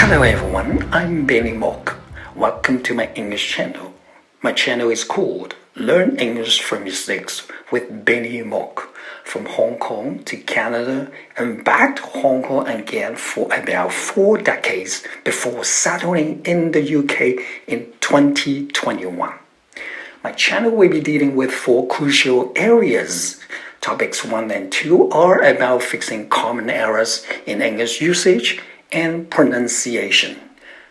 Hello everyone, I'm Benny Mok. Welcome to my English channel. My channel is called Learn English from Mistakes with Benny Mok. From Hong Kong to Canada and back to Hong Kong again for about 4 decades before settling in the UK in 2021. My channel will be dealing with 4 crucial areas. Topics 1 and 2 are about fixing common errors in English usage and pronunciation.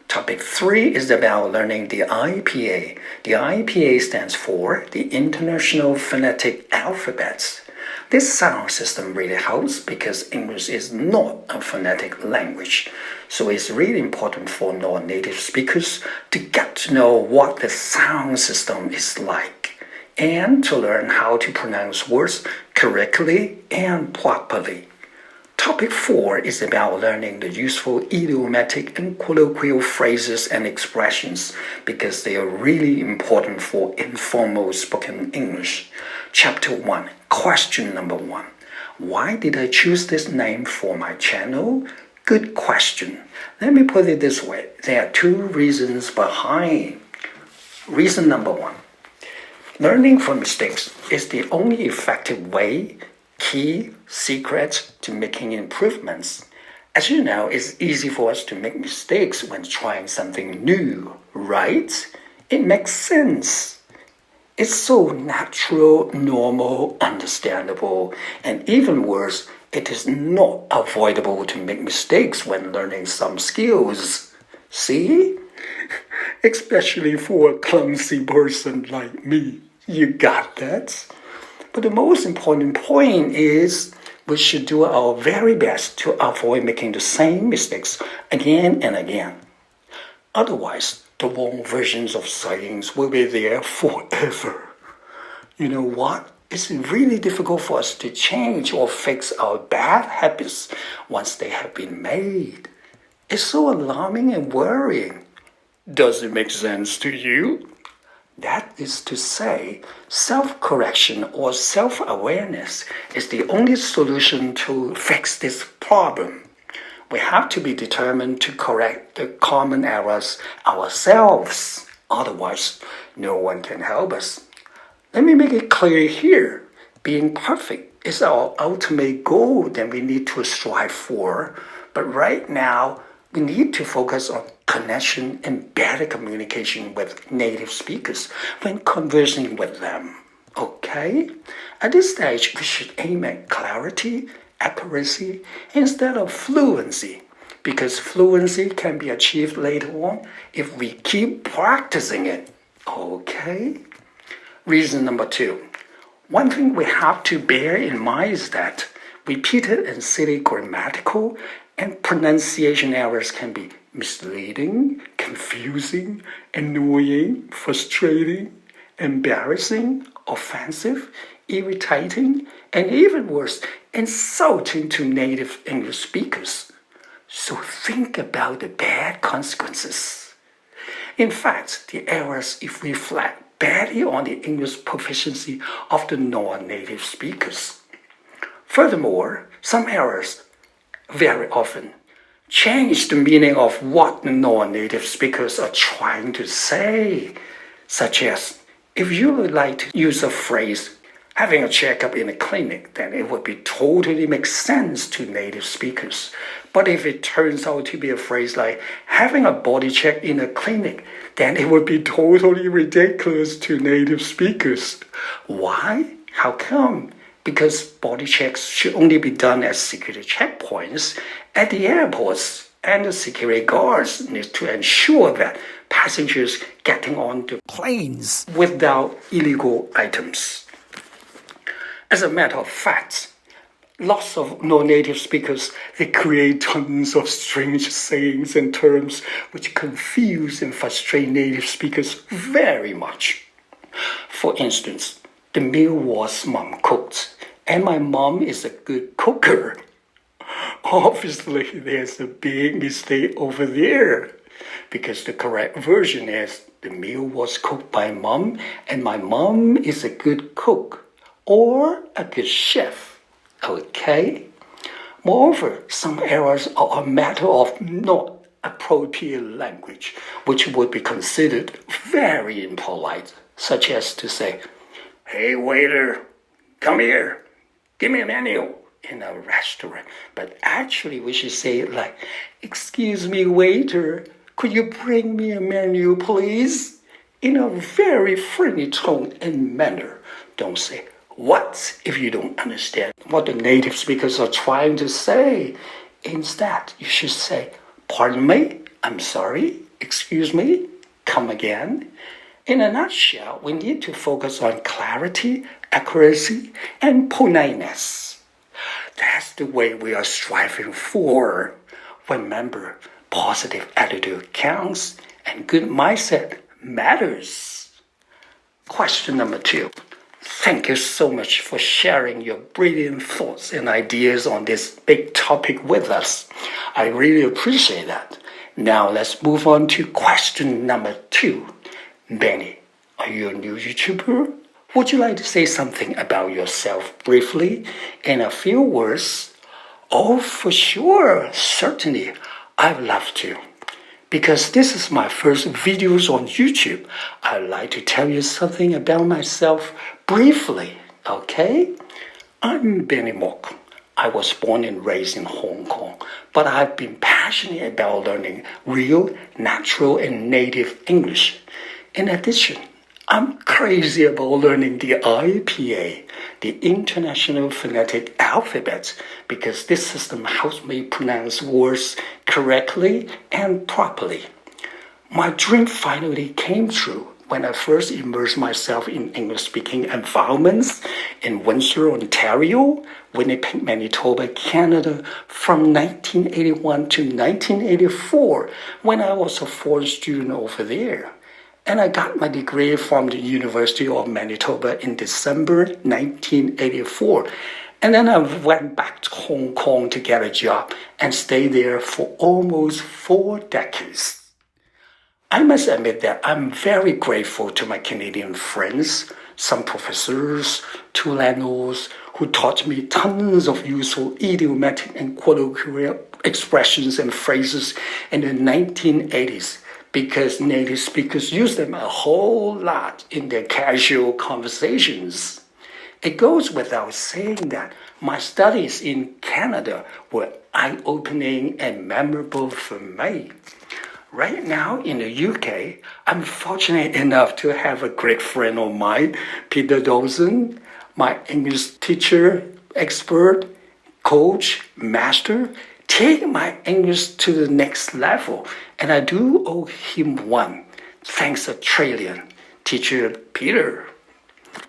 Topic 3 is about learning the IPA. The IPA stands for the International Phonetic Alphabets. This sound system really helps because English is not a phonetic language. So it's really important for non-native speakers to get to know what the sound system is like and to learn how to pronounce words correctly and properly. Topic 4 is about learning the useful idiomatic and colloquial phrases and expressions because they are really important for informal spoken English. Chapter 1, question number 1. Why did I choose this name for my channel? Good question. Let me put it this way. There are 2 reasons behind. Reason number 1. Learning from mistakes is the only effective way, key, secret to making improvements. As you know, it's easy for us to make mistakes when trying something new, right? It makes sense. It's so natural, normal, understandable, and even worse, it is not avoidable to make mistakes when learning some skills. See? Especially for a clumsy person like me. You got that? But the most important point is we should do our very best to avoid making the same mistakes again and again. Otherwise, the wrong versions of sayings will be there forever. You know what? It's really difficult for us to change or fix our bad habits once they have been made. It's so alarming and worrying. Does it make sense to you? That is to say, self-correction or self-awareness is the only solution to fix this problem. We have to be determined to correct the common errors ourselves. Otherwise, no one can help us. Let me make it clear here. Being perfect is our ultimate goal that we need to strive for. But right now, we need to focus on connection and better communication with native speakers when conversing with them. Okay? At this stage, we should aim at clarity, accuracy, instead of fluency, because fluency can be achieved later on if we keep practicing it. Okay? Reason number 2. One thing we have to bear in mind is that repeated and silly grammatical and pronunciation errors can be misleading, confusing, annoying, frustrating, embarrassing, offensive, irritating, and even worse, insulting to native English speakers. So think about the bad consequences. In fact, the errors reflect badly on the English proficiency of the non-native speakers. Furthermore, some errors very often change the meaning of what the non-native speakers are trying to say, such as, if you would like to use a phrase, having a checkup in a clinic, then it would be totally make sense to native speakers. But if it turns out to be a phrase like having a body check in a clinic, then it would be totally ridiculous to native speakers. Why? How come? Because body checks should only be done at security checkpoints at the airports, and the security guards need to ensure that passengers getting on the planes without illegal items. As a matter of fact, lots of non-native speakers, they create tons of strange sayings and terms which confuse and frustrate native speakers very much. For instance, the meal was mom cooked, and my mom is a good cooker. Obviously, there's a big mistake over there, because the correct version is the meal was cooked by mom, and my mom is a good cook, or a good chef. Okay? Moreover, some errors are a matter of not inappropriate language, which would be considered very impolite, such as to say, "Hey waiter, come here, give me a menu," in a restaurant. But actually we should say it like, "Excuse me, waiter, could you bring me a menu, please?" In a very friendly tone and manner. Don't say, "What?" if you don't understand what the native speakers are trying to say. Instead, you should say, "Pardon me, I'm sorry, excuse me, come again." In a nutshell, we need to focus on clarity, accuracy, and politeness. That's the way we are striving for. Remember, positive attitude counts and good mindset matters. Question number 2. Thank you so much for sharing your brilliant thoughts and ideas on this big topic with us. I really appreciate that. Now let's move on to question number 2. Benny, are you a new YouTuber? Would you like to say something about yourself briefly in a few words? Oh, for sure, certainly. I'd love to. Because this is my first videos on YouTube, I'd like to tell you something about myself briefly, okay? I'm Benny Mok. I was born and raised in Hong Kong, but I've been passionate about learning real, natural, and native English. In addition, I'm crazy about learning the IPA, the International Phonetic Alphabet, because this system helps me pronounce words correctly and properly. My dream finally came true when I first immersed myself in English-speaking environments in Windsor, Ontario, Winnipeg, Manitoba, Canada, from 1981 to 1984, when I was a foreign student over there. And I got my degree from the University of Manitoba in December 1984. And then I went back to Hong Kong to get a job and stayed there for almost 4 decades. I must admit that I'm very grateful to my Canadian friends, some professors, 2 landlords who taught me tons of useful idiomatic and colloquial expressions and phrases in the 1980s. Because native speakers use them a whole lot in their casual conversations. It goes without saying that my studies in Canada were eye-opening and memorable for me. Right now in the UK, I'm fortunate enough to have a great friend of mine, Peter Dawson, my English teacher, expert, coach, master, take my English to the next level, and I do owe him one. Thanks a trillion, teacher Peter.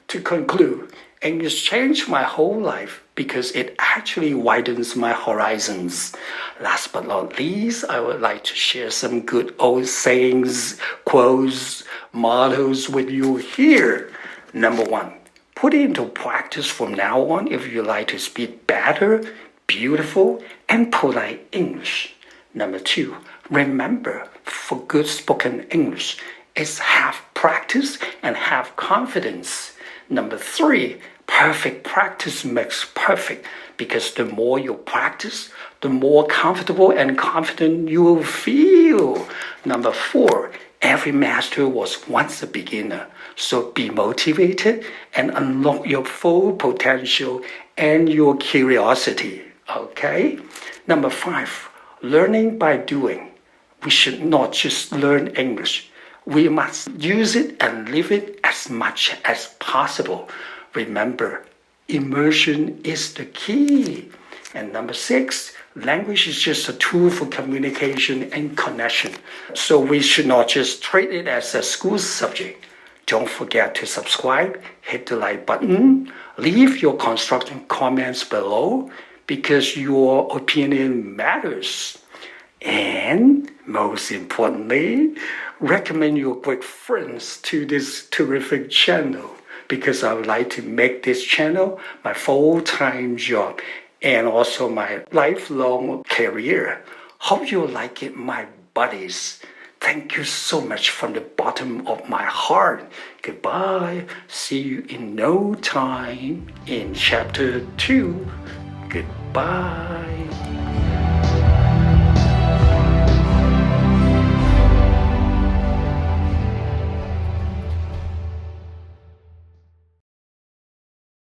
To conclude, English changed my whole life because it actually widens my horizons. Last but not least, I would like to share some good old sayings, quotes, mottos with you here. Number 1, put it into practice from now on if you like to speak better, beautiful, and polite English. Number 2, remember, for good spoken English, it's have practice and have confidence. Number 3, perfect practice makes perfect, because the more you practice, the more comfortable and confident you will feel. Number 4, every master was once a beginner, so be motivated and unlock your full potential and your curiosity. Okay? Number 5, learning by doing. We should not just learn English. We must use it and live it as much as possible. Remember, immersion is the key. And number 6, language is just a tool for communication and connection. So we should not just treat it as a school subject. Don't forget to subscribe, hit the like button, leave your constructive comments below, because your opinion matters. And most importantly, recommend your great friends to this terrific channel, because I would like to make this channel my full-time job and also my lifelong career. Hope you like it, my buddies. Thank you so much from the bottom of my heart. Goodbye. See you in no time in chapter 2. Goodbye.